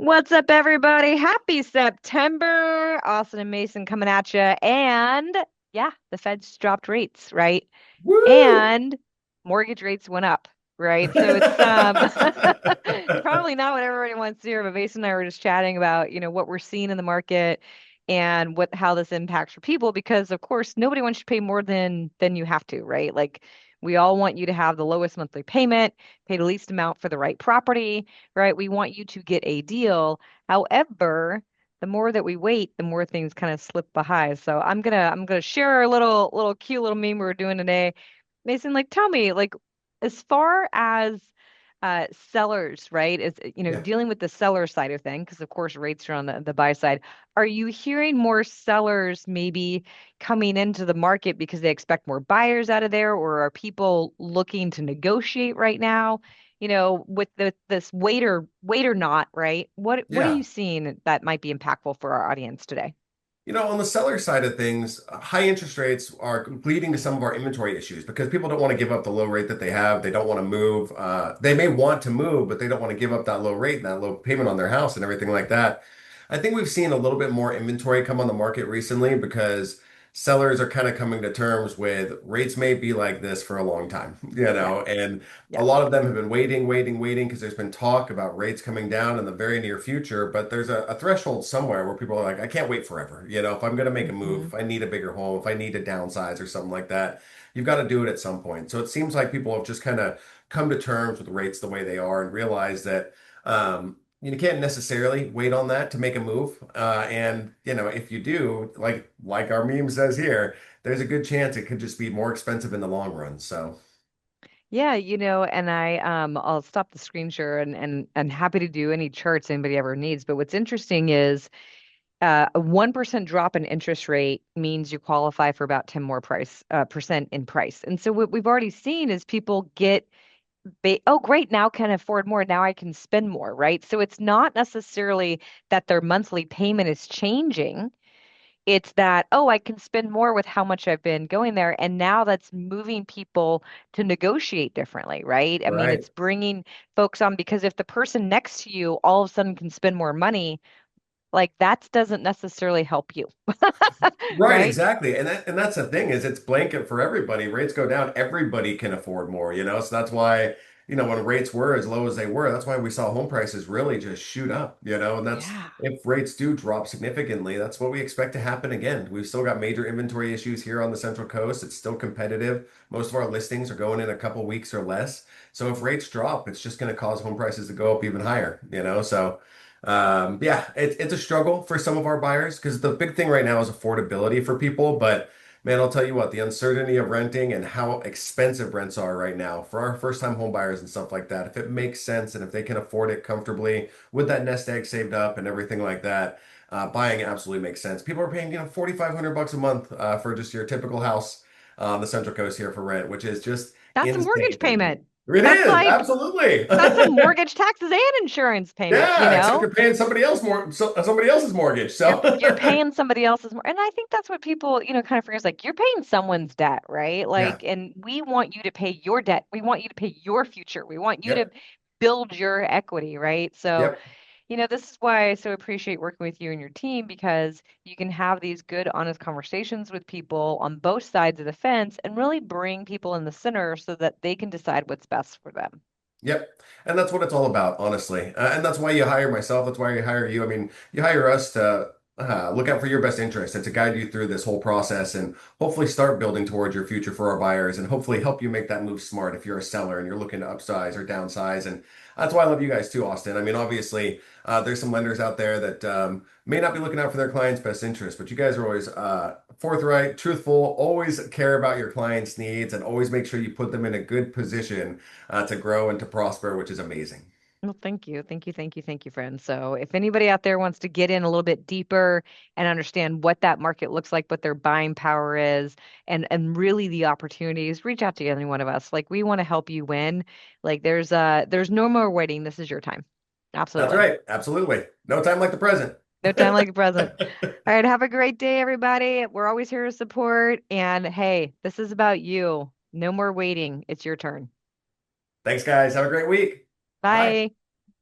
What's up, everybody? Happy September. Austin and Mason coming at you. And yeah, the Fed's dropped rates, right? Woo! And mortgage rates went up, right? So it's it's probably not what everybody wants to hear, but Mason and I were just chatting about, what we're seeing in the market and what how this impacts for people because of course nobody wants you to pay more than you have to, right? Like we all want you to have the lowest monthly payment, pay the least amount for the right property, right? We want you to get a deal. However, the more that we wait, the more things kind of slip behind. So I'm gonna share a little cute little meme we were doing today. Mason, like tell me, like as far as sellers, right? Is Yeah. dealing with the seller side of thing, because of course rates are on the buy side. Are you hearing more sellers maybe coming into the market because they expect more buyers out of there, or are people looking to negotiate right now? With this wait or not, right? What are you Yeah. seeing that might be impactful for our audience today? On the seller side of things, high interest rates are leading to some of our inventory issues because people don't want to give up the low rate that they have. They don't want to move. They may want to move, but they don't want to give up that low rate and that low payment on their house and everything like that. I think we've seen a little bit more inventory come on the market recently because sellers are kind of coming to terms with rates may be like this for a long time, Yeah. and a Yep. lot of them have been waiting because there's been talk about rates coming down in the very near future, but there's a threshold somewhere where people are like, I can't wait forever. If I'm going to make a move, Hmm. if I need a bigger home, if I need to downsize or something like that, you've got to do it at some point. So it seems like people have just kind of come to terms with rates the way they are and realize that you can't necessarily wait on that to make a move. And if you do, like our meme says here, there's a good chance it could just be more expensive in the long run. So. Yeah, and I'll stop the screen share and happy to do any charts anybody ever needs. But what's interesting is a 1% drop in interest rate means you qualify for about 10 more price percent in price. And so what we've already seen is people get oh great, now can afford more, now I can spend more, right? So it's not necessarily that their monthly payment is changing. It's that, oh, I can spend more with how much I've been going there. And now that's moving people to negotiate differently, right? I mean, Right. it's bringing folks on because if the person next to you all of a sudden can spend more money, like that doesn't necessarily help you, Right, right? exactly. And that's the thing is it's blanket for everybody. Rates go down, everybody can afford more. So that's why, when rates were as low as they were, that's why we saw home prices really just shoot up. And that's Yeah. if rates do drop significantly, that's what we expect to happen again. We've still got major inventory issues here on the Central Coast. It's still competitive. Most of our listings are going in a couple weeks or less. So if rates drop, it's just going to cause home prices to go up even higher. So yeah, it's a struggle for some of our buyers because the big thing right now is affordability for people. But man, I'll tell you what, the uncertainty of renting and how expensive rents are right now for our first-time home buyers and stuff like that, if it makes sense and if they can afford it comfortably with that nest egg saved up and everything like that, buying absolutely makes sense. People are paying, 4,500 bucks a month for just your typical house on the Central Coast here for rent, which is just That's a mortgage insane. payment. It That's is, like absolutely. that's a mortgage, taxes, and insurance payment, you Yeah, except know? you're paying somebody else's mortgage. You're So you're paying somebody else's more. And I think that's what people, kind of forget. Like you're paying someone's debt, right? yeah, Like, and we want you to pay your debt. We want you to pay your future. We want you to yep, build your equity, right? So, yep, this is why I so appreciate working with you and your team because you can have these good, honest conversations with people on both sides of the fence and really bring people in the center so that they can decide what's best for them. yep. And that's what it's all about, honestly. And that's why you hire myself. That's why you hire you. I mean, you hire us to look out for your best interest and to guide you through this whole process and hopefully start building towards your future for our buyers and hopefully help you make that move smart if you're a seller and you're looking to upsize or downsize. And that's why I love you guys too, Austin. I mean, obviously, there's some lenders out there that may not be looking out for their clients' best interest, but you guys are always forthright, truthful, always care about your clients' needs, and always make sure you put them in a good position to grow and to prosper, which is amazing. Well, thank you. Thank you. Thank you. Thank you, friend. So if anybody out there wants to get in a little bit deeper and understand what that market looks like, what their buying power is, and really the opportunities, reach out to any one of us. Like we want to help you win. Like there's no more waiting. This is your time. That's Absolutely. right. Absolutely. No time like the present. No time like the present. All right, have a great day, everybody. We're always here to support. And hey, this is about you. No more waiting. It's your turn. Thanks, guys. Have a great week. Bye. Bye.